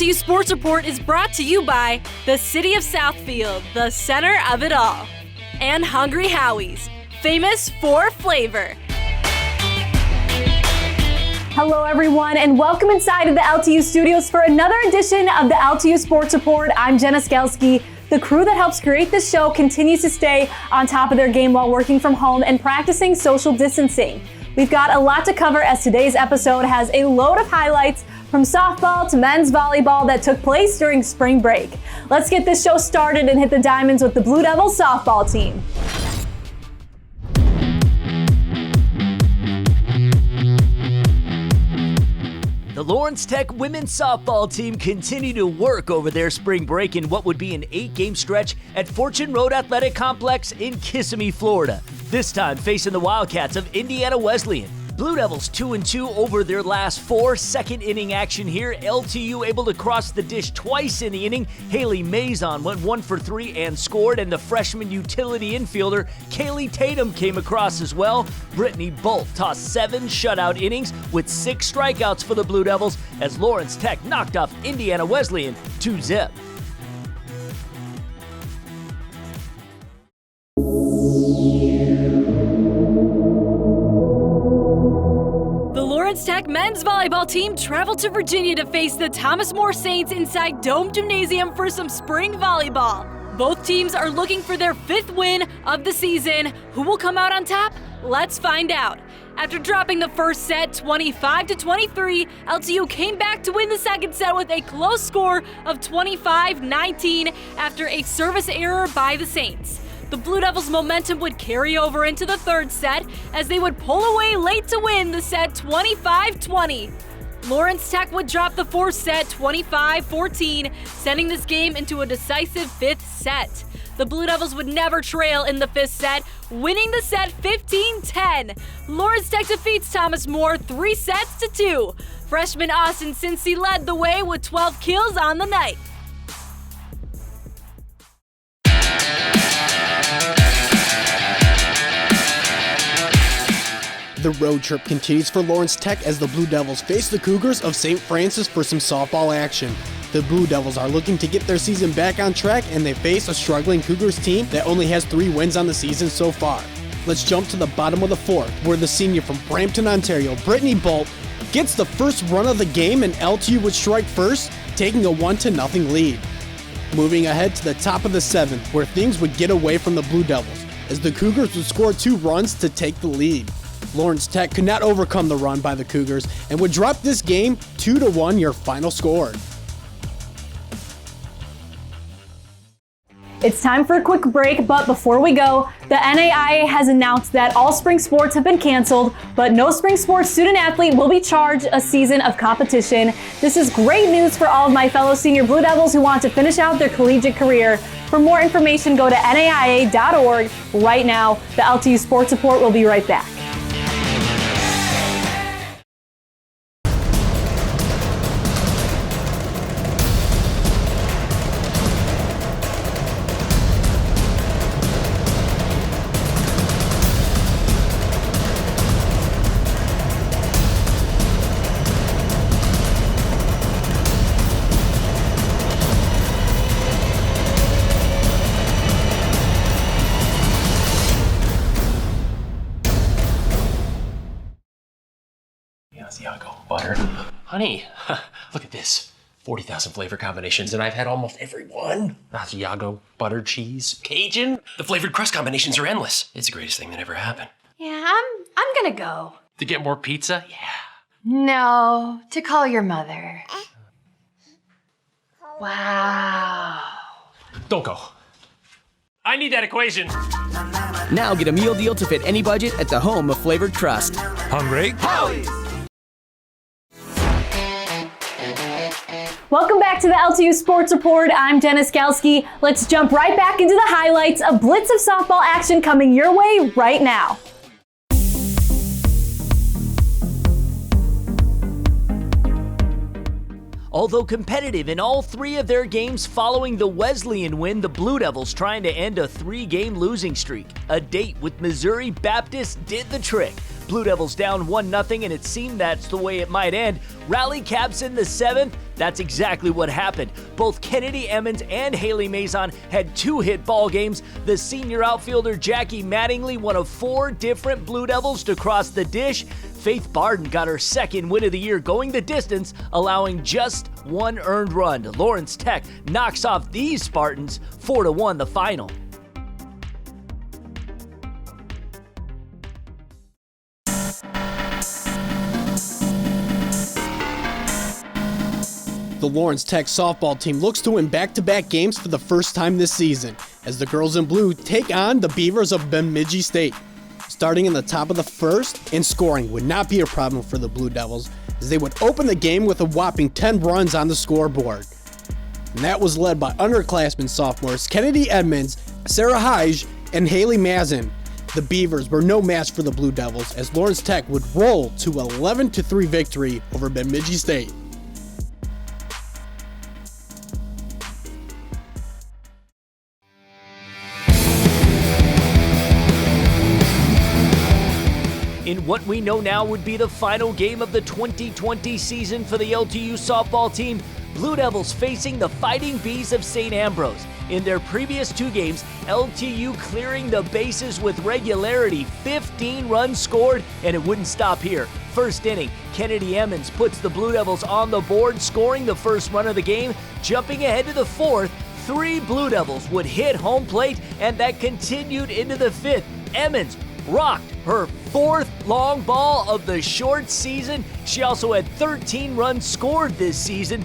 LTU Sports Report is brought to you by the City of Southfield, the center of it all, and Hungry Howie's, famous for flavor. Hello everyone, and welcome inside of the LTU studios for another edition of the LTU Sports Report. I'm Jenna Skelski. The crew that helps create this show continues to stay on top of their game while working from home and practicing social distancing. We've got a lot to cover as today's episode has a load of highlights from softball to men's volleyball that took place during spring break. Let's get this show started and hit the diamonds with the Blue Devils softball team. The Lawrence Tech women's softball team continued to work over their spring break in what would be an 8-game stretch at Fortune Road Athletic Complex in Kissimmee, Florida. This time facing the Wildcats of Indiana Wesleyan. Blue Devils 2-2 over their last 4. Second inning action here. LTU able to cross the dish twice in the inning. Haley Mazon went 1 for 3 and scored, and the freshman utility infielder Kaylee Tatum came across as well. Brittany Bolt tossed 7 shutout innings with 6 strikeouts for the Blue Devils as Lawrence Tech knocked off Indiana Wesleyan 2-0. Lawrence Tech men's volleyball team traveled to Virginia to face the Thomas More Saints inside Dome Gymnasium for some spring volleyball. Both teams are looking for their 5th win of the season. Who will come out on top? Let's find out. After dropping the first set 25-23, LTU came back to win the second set with a close score of 25-19 after a service error by the Saints. The Blue Devils' momentum would carry over into the third set as they would pull away late to win the set 25-20. Lawrence Tech would drop the fourth set 25-14, sending this game into a decisive 5th set. The Blue Devils would never trail in the 5th set, winning the set 15-10. Lawrence Tech defeats Thomas More 3-2. Freshman Austin Cincy led the way with 12 kills on the night. The road trip continues for Lawrence Tech as the Blue Devils face the Cougars of St. Francis for some softball action. The Blue Devils are looking to get their season back on track, and they face a struggling Cougars team that only has 3 wins on the season so far. Let's jump to the bottom of the 4th, where the senior from Brampton, Ontario, Brittany Bolt, gets the first run of the game, and LTU would strike first, taking a 1-0 lead. Moving ahead to the top of the 7th, where things would get away from the Blue Devils, as the Cougars would score 2 runs to take the lead. Lawrence Tech could not overcome the run by the Cougars and would drop this game 2-1 your final score. It's time for a quick break, but before we go, the NAIA has announced that all spring sports have been canceled, but no spring sports student athlete will be charged a season of competition. This is great news for all of my fellow senior Blue Devils who want to finish out their collegiate career. For more information, go to NAIA.org right now. The LTU Sports Report will be right back. Asiago butter. Honey, look at this. 40,000 flavor combinations, and I've had almost every one. Asiago, butter, cheese, Cajun. The flavored crust combinations are endless. It's the greatest thing that ever happened. Yeah, I'm gonna go. To get more pizza? Yeah. No, to call your mother. Wow. Don't go. I need that equation. Now get a meal deal to fit any budget at the home of flavored crust. Hungry? Howie's! Welcome back to the LTU Sports Report. I'm Jenna Skelski. Let's jump right back into the highlights. A blitz of softball action coming your way right now. Although competitive in all 3 of their games following the Wesleyan win, the Blue Devils trying to end a 3-game losing streak. A date with Missouri Baptist did the trick. Blue Devils down 1-0, and it seemed that's the way it might end. Rally caps in the 7th. That's exactly what happened. Both Kennedy Emmons and Haley Maison had 2 hit ball games. The senior outfielder Jackie Mattingly, one of 4 different Blue Devils to cross the dish. Faith Barden got her 2nd win of the year going the distance, allowing just 1 earned run. Lawrence Tech knocks off these Spartans 4-1 the final. The Lawrence Tech softball team looks to win back-to-back games for the first time this season, as the girls in blue take on the Beavers of Bemidji State. Starting in the top of the first, and scoring would not be a problem for the Blue Devils, as they would open the game with a whopping 10 runs on the scoreboard. And that was led by underclassmen sophomores Kennedy Edmonds, Sarah Hige, and Haley Mazin. The Beavers were no match for the Blue Devils, as Lawrence Tech would roll to 11-3 victory over Bemidji State. In what we know now would be the final game of the 2020 season for the LTU softball team, Blue Devils facing the Fighting Bees of St. Ambrose. In their previous 2 games, LTU clearing the bases with regularity, 15 runs scored, and it wouldn't stop here. First inning, Kennedy Emmons puts the Blue Devils on the board, scoring the first run of the game. Jumping ahead to the 4th, 3 Blue Devils would hit home plate, and that continued into the 5th. Emmons rocked her 4th long ball of the short season. She also had 13 runs scored this season.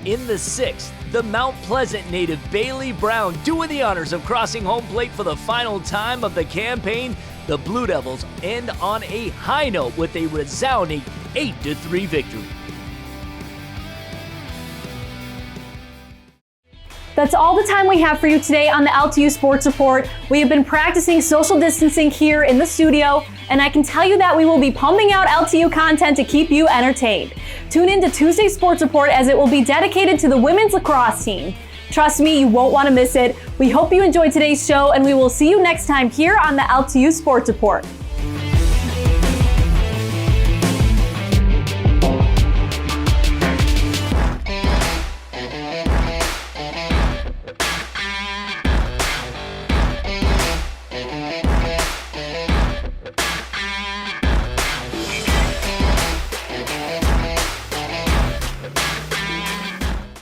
In the 6th, the Mount Pleasant native Bailey Brown doing the honors of crossing home plate for the final time of the campaign. The Blue Devils end on a high note with a resounding 8-3 victory. That's all the time we have for you today on the LTU Sports Report. We have been practicing social distancing here in the studio, and I can tell you that we will be pumping out LTU content to keep you entertained. Tune in to Tuesday's Sports Report, as it will be dedicated to the women's lacrosse team. Trust me, you won't want to miss it. We hope you enjoyed today's show, and we will see you next time here on the LTU Sports Report.